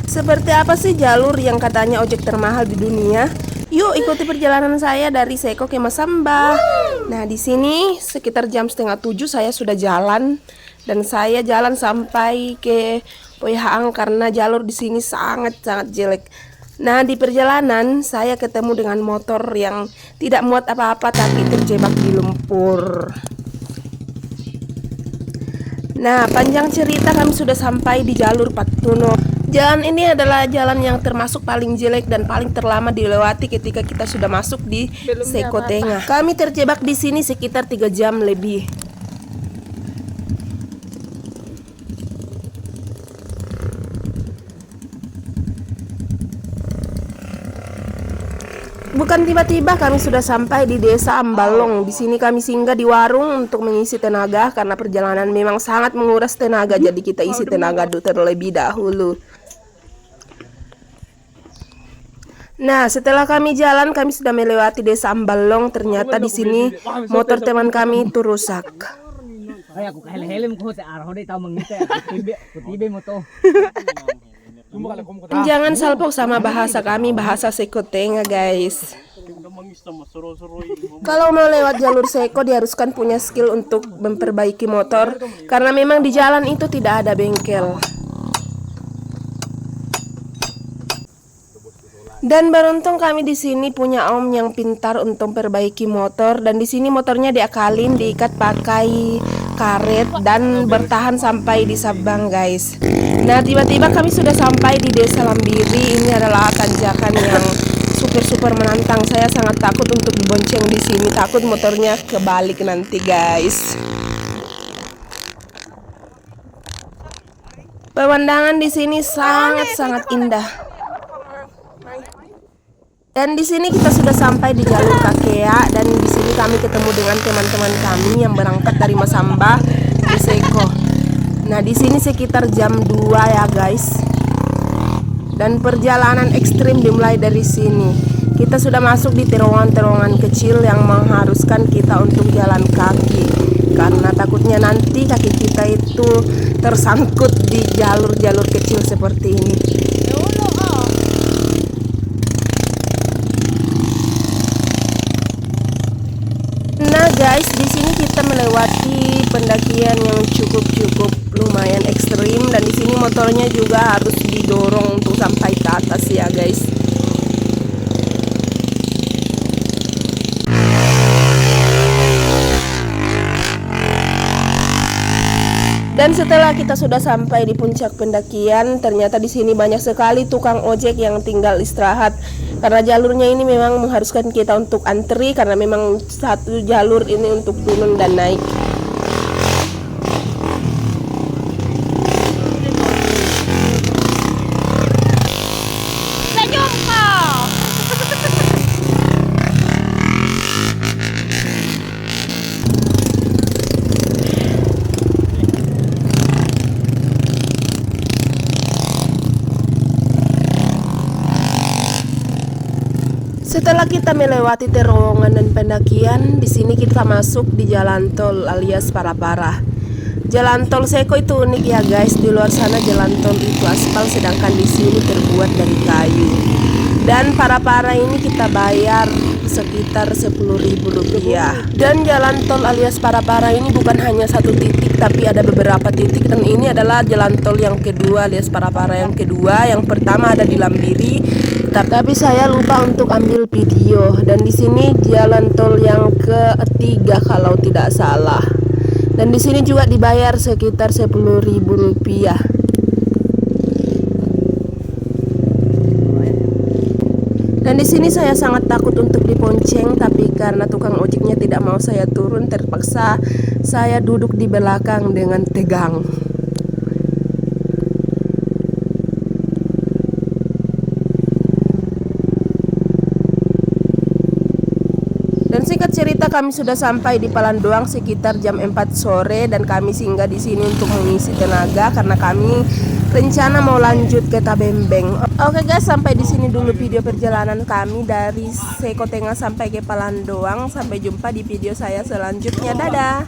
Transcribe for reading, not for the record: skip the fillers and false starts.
Seperti apa sih jalur yang katanya ojek termahal di dunia? Yuk ikuti perjalanan saya dari Seko ke Masamba. Nah, di sini sekitar jam setengah 7 saya sudah jalan dan saya jalan sampai ke Poyahang karena jalur di sini sangat jelek. Nah, di perjalanan saya ketemu dengan motor yang tidak muat apa-apa tapi terjebak di lumpur. Nah, panjang cerita kami sudah sampai di jalur Patuno. Jalan ini adalah jalan yang termasuk paling jelek dan paling terlama dilewati ketika kita sudah masuk di Seko Tengah. Kami terjebak di sini sekitar 3 jam lebih. Bukan tiba-tiba kami sudah sampai di desa Ambalong. Di sini kami singgah di warung untuk mengisi tenaga karena perjalanan memang sangat menguras tenaga. Jadi kita isi tenaga terlebih dahulu. Nah, setelah kami jalan, kami sudah melewati desa Ambalong. Ternyata di sini motor teman kami itu rusak. Jangan salpok sama bahasa kami, bahasa Seko Tengah guys. Kalau mau lewat jalur Seko diharuskan punya skill untuk memperbaiki motor karena memang di jalan itu tidak ada bengkel. Dan beruntung kami di sini punya om yang pintar untuk perbaiki motor dan di sini motornya diakalin, diikat pakai karet dan bertahan sampai di Sabang guys. Nah, tiba-tiba kami sudah sampai di desa Lambiri. Ini adalah tanjakan yang super menantang. Saya sangat takut untuk dibonceng di sini, takut motornya kebalik nanti guys. Pemandangan di sini sangat indah. Dan di sini kita sudah sampai di jalur Kakea dan di sini kami ketemu dengan teman-teman kami yang berangkat dari Masamba ke Seko. Nah, di sini sekitar jam 2 ya guys. Dan perjalanan ekstrim dimulai dari sini. Kita sudah masuk di terowongan-terowongan kecil yang mengharuskan kita untuk jalan kaki karena takutnya nanti kaki kita itu tersangkut di jalur-jalur kecil seperti ini. Nah guys, di sini kita melewati pendakian yang cukup lumayan ekstrim dan di sini motornya juga harus didorong untuk sampai ke atas ya guys. Dan setelah kita sudah sampai di puncak pendakian, ternyata di sini banyak sekali tukang ojek yang tinggal istirahat. Karena jalurnya ini memang mengharuskan kita untuk antri karena memang satu jalur ini untuk turun dan naik. Setelah kita melewati terowongan dan pendakian, di sini kita masuk di jalan tol alias Parapara. Jalan tol Seko itu unik ya guys. Di luar sana jalan tol itu aspal, sedangkan di sini terbuat dari kayu. Dan Parapara ini kita bayar sekitar Rp10.000. Dan jalan tol alias Parapara ini bukan hanya satu titik, tapi ada beberapa titik. Dan ini adalah jalan tol yang kedua alias Parapara yang kedua. Yang pertama ada di Lambiri, tapi saya lupa untuk ambil video. Dan di sini jalan tol yang ketiga kalau tidak salah. Dan di sini juga dibayar sekitar Rp10.000. Dan di sini saya sangat takut untuk dibonceng, tapi karena tukang ojeknya tidak mau saya turun, terpaksa saya duduk di belakang dengan tegang. Dan singkat cerita kami sudah sampai di Palandoang sekitar jam 4 sore dan kami singgah di sini untuk mengisi tenaga karena kami rencana mau lanjut ke Tabembeng. Oke guys, sampai di sini dulu video perjalanan kami dari Seko Tengah sampai ke Palandoang. Sampai jumpa di video saya selanjutnya. Dadah.